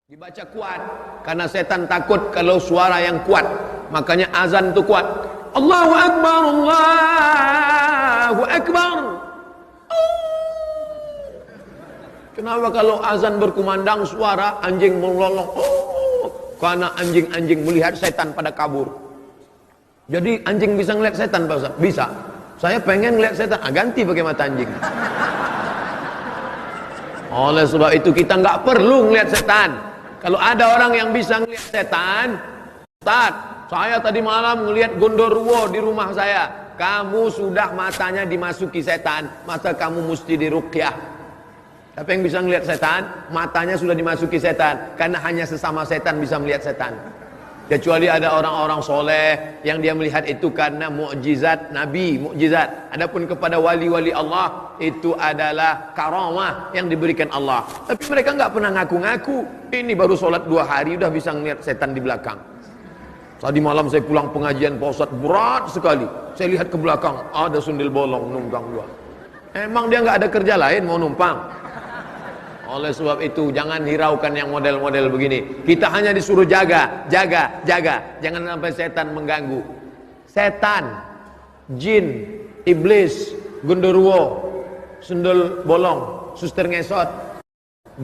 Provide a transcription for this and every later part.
Dibaca kuat karena setan takut kalau suara yang kuat. Makanya azan itu kuat. Allahu Akbar, Allahu Akbar. Kenapa kalau azan berkumandang suara anjing melolong? Karena anjing-anjing melihat setan pada kabur. Jadi anjing bisa ngeliat setan, Pak Ustaz? Bisa. Saya pengen ngeliat setan, ganti pakai mata anjing. Oleh sebab itu kita nggak perlu ngeliat setan. Kalau ada orang yang bisa ngelihat setan, Ustaz, saya tadi malam ngelihat gondorwo di rumah saya. Kamu sudah matanya dimasuki setan, maka kamu mesti diruqyah. Siapa yang bisa ngelihat setan? Matanya sudah dimasuki setan, karena hanya sesama setan bisa melihat setan. Kecuali ada orang-orang soleh yang dia melihat itu karena mukjizat Nabi, mukjizat. Adapun kepada wali-wali Allah, itu adalah karamah yang diberikan Allah. Tapi mereka nggak pernah ngaku-ngaku. Ini baru sholat 2 hari udah bisa ngeliat setan di belakang. Tadi malam saya pulang pengajian Pak Ustadz, berat sekali. Saya lihat ke belakang, ada sundel bolong numpang 2. Emang dia nggak ada kerja lain mau numpang? Oleh sebab itu jangan hiraukan yang model-model begini. Kita hanya disuruh jaga, jaga, jaga. Jangan sampai setan mengganggu. Setan, jin, iblis, genderuwo, sundel bolong, suster ngesot,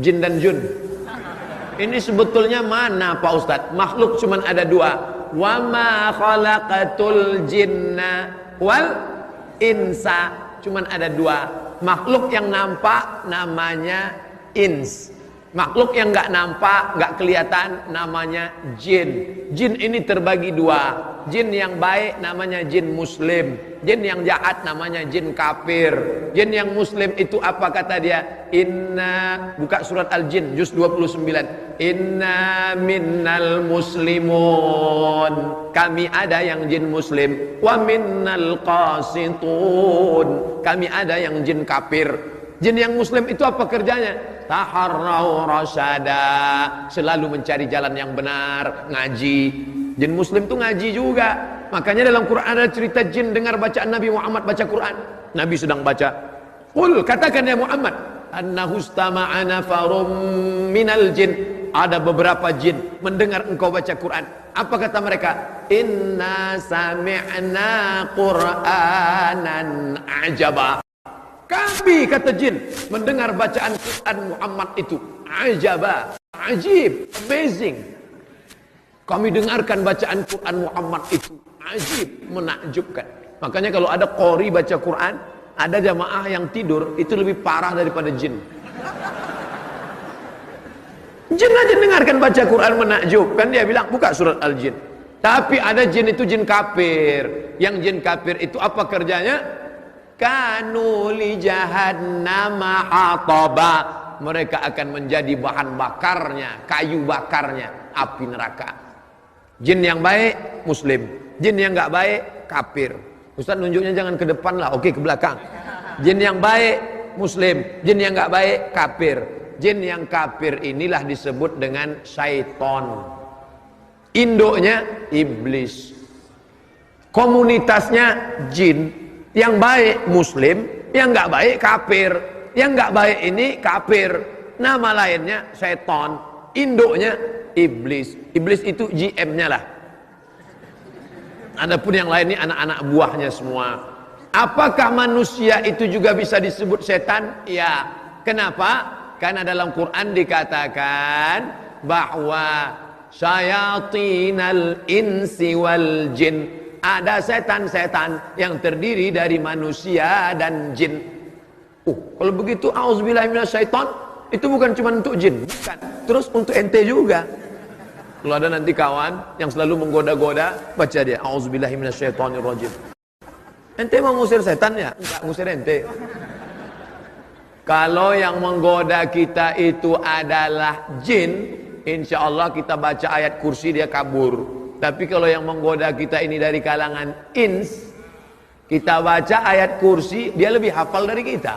jin dan jun. Ini sebetulnya mana Pak Ustadz? Makhluk cuma ada 2. Wa ma khalaqatul jinna wal insa. Cuma ada 2. Makhluk yang nampak namanya ins. Makhluk yang nggak nampak, nggak kelihatan namanya jin. Jin ini terbagi 2. Jin yang baik namanya jin muslim. Jin yang jahat namanya jin kafir. Jin yang muslim itu apa kata dia? Inna, buka surat Al-Jin juz 29. Inna minnal muslimun. Kami ada yang jin muslim. Wa minnal qasitun. Kami ada yang jin kafir. Jin yang muslim itu apa kerjanya? Taharrau rasyada, selalu mencari jalan yang benar, ngaji. Jin muslim itu ngaji juga. Makanya dalam Quran ada cerita jin dengar bacaan Nabi Muhammad baca Quran. Nabi sedang baca. Qul, katakan ya Muhammad, annahu istama'a nafarum minal jin. Ada beberapa jin mendengar engkau baca Quran. Apa kata mereka? Inna sami'na Qur'anan ajaba. Kami, kata jin, mendengar bacaan Quran Muhammad itu ajaba, ajib, amazing. Kami dengarkan bacaan Quran Muhammad itu ajib, menakjubkan. Makanya kalau ada qori baca Quran, ada jamaah yang tidur, itu lebih parah daripada jin. Jin aja dengarkan baca Quran menakjubkan, dia bilang buka surat Al-Jin. Tapi ada jin itu jin kafir. Yang jin kafir itu apa kerjanya? Kanu li jahannama hataba. Mereka akan menjadi bahan bakarnya, kayu bakarnya api neraka. Jin yang baik muslim, jin yang enggak baik kafir. Ustaz nunjuknya jangan ke depan lah, oke ke belakang. Jin yang baik muslim, jin yang enggak baik kafir. Jin yang kafir inilah disebut dengan syaiton. Induknya iblis. Komunitasnya jin. Yang baik muslim, yang nggak baik kafir. Yang nggak baik ini kafir. Nama lainnya setan. Induknya iblis. Iblis itu GM-nya lah. Adapun yang lain ini anak-anak buahnya semua. Apakah manusia itu juga bisa disebut setan? Ya. Kenapa? Karena dalam Quran dikatakan bahwa syayatinal insi wal jin. Ada setan-setan yang terdiri dari manusia dan jin. Kalau begitu auzubillahi minasyaiton, itu bukan cuma untuk jin, bukan. Terus untuk ente juga. Kalau ada nanti kawan yang selalu menggoda-goda, baca dia auzubillahi minasyaitonirrajim. Ente mau ngusir setan ya? Enggak ngusir ente. Kalau yang menggoda kita itu adalah jin, insya Allah kita baca ayat kursi dia kabur. Tapi kalau yang menggoda kita ini dari kalangan ins, kita baca ayat kursi, dia lebih hafal dari kita.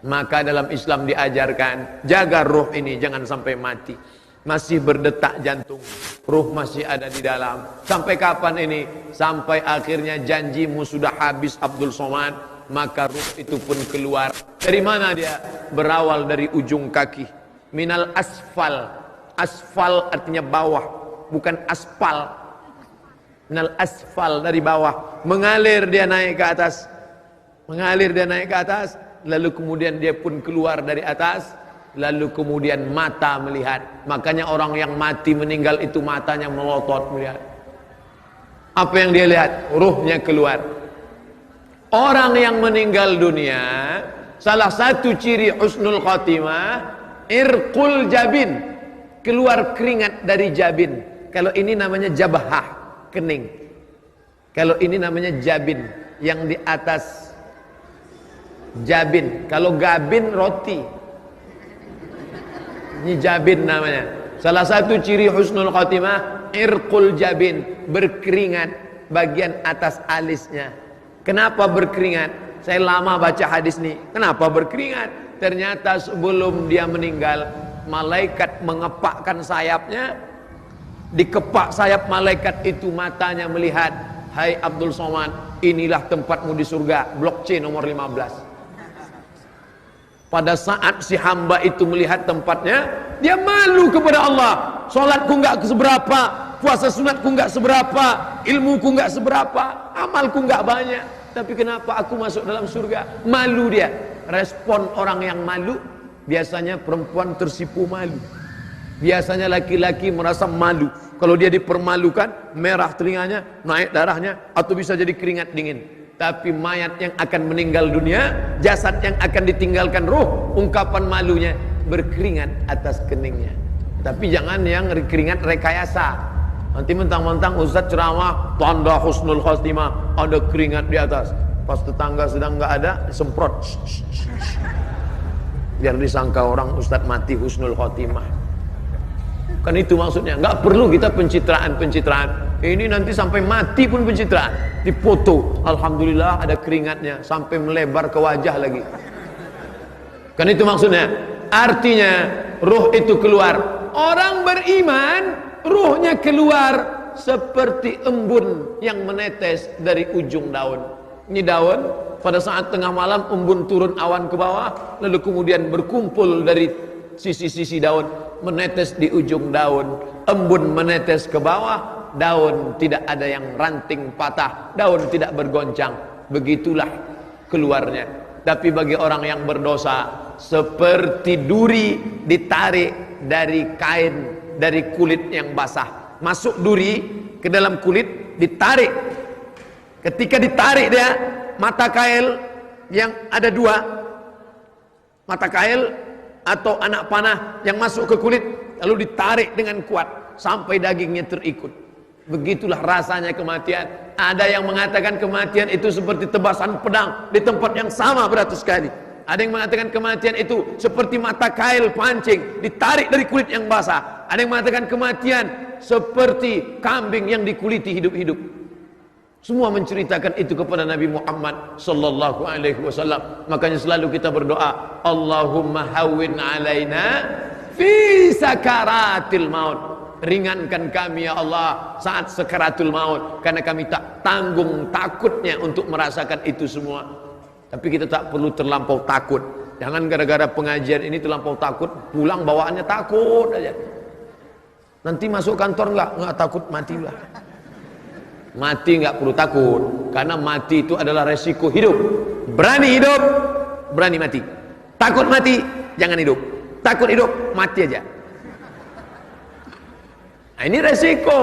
Maka dalam Islam diajarkan, jaga ruh ini jangan sampai mati. Masih berdetak jantung, ruh masih ada di dalam. Sampai kapan ini? Sampai akhirnya janjimu sudah habis Abdul Somad, maka ruh itu pun keluar. Dari mana dia? Berawal dari ujung kaki. minal asfal. Asfal artinya bawah, bukan aspal. Minal asfal, dari bawah. Mengalir dia naik ke atas. Mengalir dia naik ke atas. Lalu kemudian dia pun keluar dari atas. Lalu kemudian mata melihat. Makanya orang yang mati meninggal itu matanya melotot melihat. Apa yang dia lihat? Ruhnya keluar. Orang yang meninggal dunia, salah satu ciri husnul khotimah, irqul jabin, keluar keringat dari jabin. Kalau ini namanya jabhah, kening. Kalau ini namanya jabin, yang di atas jabin. Kalau gabin, roti. Ini jabin namanya. Salah satu ciri husnul khotimah, irqul jabin, berkeringat bagian atas alisnya. Kenapa berkeringat? Saya lama baca hadis ini. Kenapa berkeringat? Ternyata sebelum dia meninggal, malaikat mengepakkan sayapnya. Dikepak sayap malaikat itu, matanya melihat, hai Abdul Somad, inilah tempatmu di surga, blok C nomor 15. Pada saat si hamba itu melihat tempatnya, dia malu kepada Allah. Sholatku nggak seberapa, puasa sunatku nggak seberapa, ilmuku nggak seberapa, amalku nggak banyak, tapi kenapa aku masuk dalam surga? Malu dia. Respon orang yang malu, biasanya perempuan tersipu malu, biasanya laki-laki merasa malu. Kalau dia dipermalukan, merah telinganya, naik darahnya, atau bisa jadi keringat dingin. Tapi mayat yang akan meninggal dunia, jasad yang akan ditinggalkan ruh, ungkapan malunya berkeringat atas keningnya. Tapi jangan yang keringat rekayasa. Nanti mentang-mentang ustaz ceramah tanda husnul khotimah, ada keringat di atas. Pas tetangga sedang nggak ada, semprot. Biar disangka orang ustaz mati husnul khotimah. Kan itu maksudnya. Nggak perlu kita pencitraan-pencitraan. Ini nanti sampai mati pun pencitraan. Dipoto, alhamdulillah ada keringatnya, sampai melebar ke wajah lagi. Kan itu maksudnya. Artinya ruh itu keluar. Orang beriman, ruhnya keluar seperti embun yang menetes dari ujung daun. Ini daun, pada saat tengah malam embun turun awan ke bawah, lalu kemudian berkumpul dari sisi-sisi daun, menetes di ujung daun. Embun menetes ke bawah, daun tidak ada yang ranting patah, daun tidak bergoncang. Begitulah keluarnya. Tapi bagi orang yang berdosa, seperti duri ditarik dari kain, dari kulit yang basah. Masuk duri ke dalam kulit, ditarik. Ketika ditarik dia, mata kail yang ada dua, mata kail atau anak panah yang masuk ke kulit, lalu ditarik dengan kuat sampai dagingnya terikut. Begitulah rasanya kematian. Ada yang mengatakan kematian itu seperti tebasan pedang di tempat yang sama beratus kali. Ada yang mengatakan kematian itu seperti mata kail pancing ditarik dari kulit yang basah. Ada yang mengatakan kematian seperti kambing yang dikuliti hidup-hidup. Semua menceritakan itu kepada Nabi Muhammad sallallahu alaihi wasallam. Makanya selalu kita berdoa, Allahumma hawwin alaina fi sakaratil maut. Ringankan kami ya Allah saat sakaratul maut, karena kami tak tanggung takutnya untuk merasakan itu semua. Tapi kita tak perlu terlampau takut. Jangan gara-gara pengajian ini terlampau takut, pulang bawaannya takut aja. Nanti masuk kantor enggak takut, matilah. Mati nggak perlu takut, karena mati itu adalah resiko hidup. Berani hidup, berani mati. Takut mati, jangan hidup. Takut hidup, mati aja. Nah, ini resiko.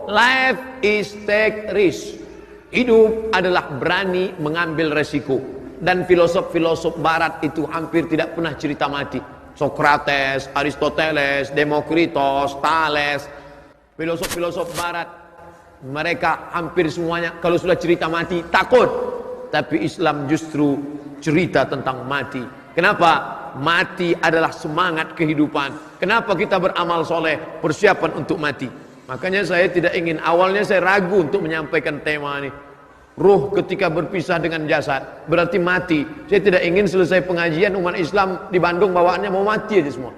Life is take risk. Hidup adalah berani mengambil resiko. Dan filosof-filosof barat itu hampir tidak pernah cerita mati. Socrates, Aristoteles, Demokritos, Thales, filosof-filosof barat, mereka hampir semuanya kalau sudah cerita mati takut. Tapi Islam justru cerita tentang mati. Kenapa? Mati adalah semangat kehidupan. Kenapa kita beramal soleh? Persiapan untuk mati. Makanya saya tidak ingin, awalnya saya ragu untuk menyampaikan tema ini. Ruh ketika berpisah dengan jasad berarti mati. Saya tidak ingin selesai pengajian umat Islam di Bandung bawaannya mau mati aja semua.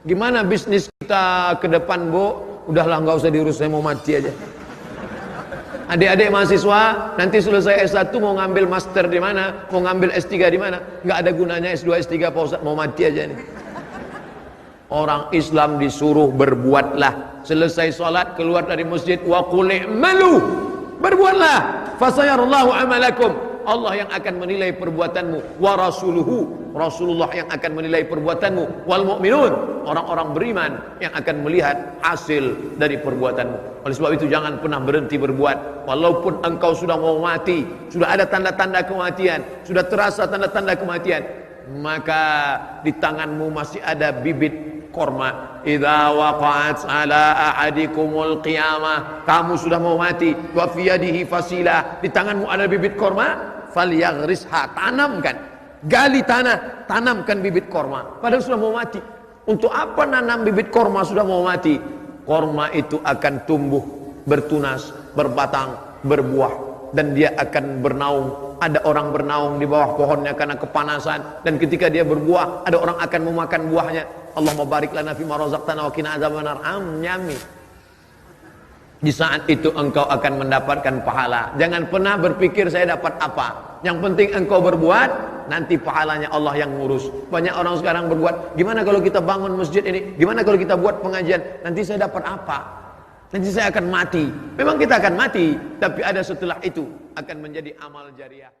Gimana bisnis kita ke depan, Bu? Udahlah, nggak usah diurus, saya mau mati aja. Adik-adik mahasiswa nanti selesai S1 mau ngambil master di mana, mau ngambil S3 di mana, nggak ada gunanya S2 S3 Pak Ustaz, mau mati aja nih. Orang Islam disuruh berbuatlah. Selesai salat keluar dari masjid, wa qul i'malu, berbuatlah, fasayarallahu amalakum. Allah yang akan menilai perbuatanmu, wa rasuluhu, Rasulullah yang akan menilai perbuatanmu, wal mu'minun, orang-orang beriman yang akan melihat hasil dari perbuatanmu. Oleh sebab itu jangan pernah berhenti berbuat. Walaupun engkau sudah mau mati, sudah ada tanda-tanda kematian, sudah terasa tanda-tanda kematian, maka di tanganmu masih ada bibit korma. Idza waqa'at ala ahadikumul qiyamah, kamu sudah mau mati, wa fi yadihi fasilah, di tanganmu ada bibit korma, falyaghrisha, tanamkan, gali tanah, tanamkan bibit korma. Padahal sudah mau mati. Untuk apa nanam bibit korma sudah mau mati? Korma itu akan tumbuh, bertunas, berbatang, berbuah, dan dia akan bernaung. Ada orang bernaung di bawah pohonnya karena kepanasan, dan ketika dia berbuah, ada orang akan memakan buahnya. Allahumma barik lana fima razaqtana wa qina adzabannar. Nyami. Di saat itu engkau akan mendapatkan pahala. Jangan pernah berpikir saya dapat apa. Yang penting engkau berbuat, nanti pahalanya Allah yang ngurus. Banyak orang sekarang berbuat, gimana kalau kita bangun masjid ini? Gimana kalau kita buat pengajian? Nanti saya dapat apa? Nanti saya akan mati. Memang kita akan mati, tapi ada setelah itu akan menjadi amal jariah.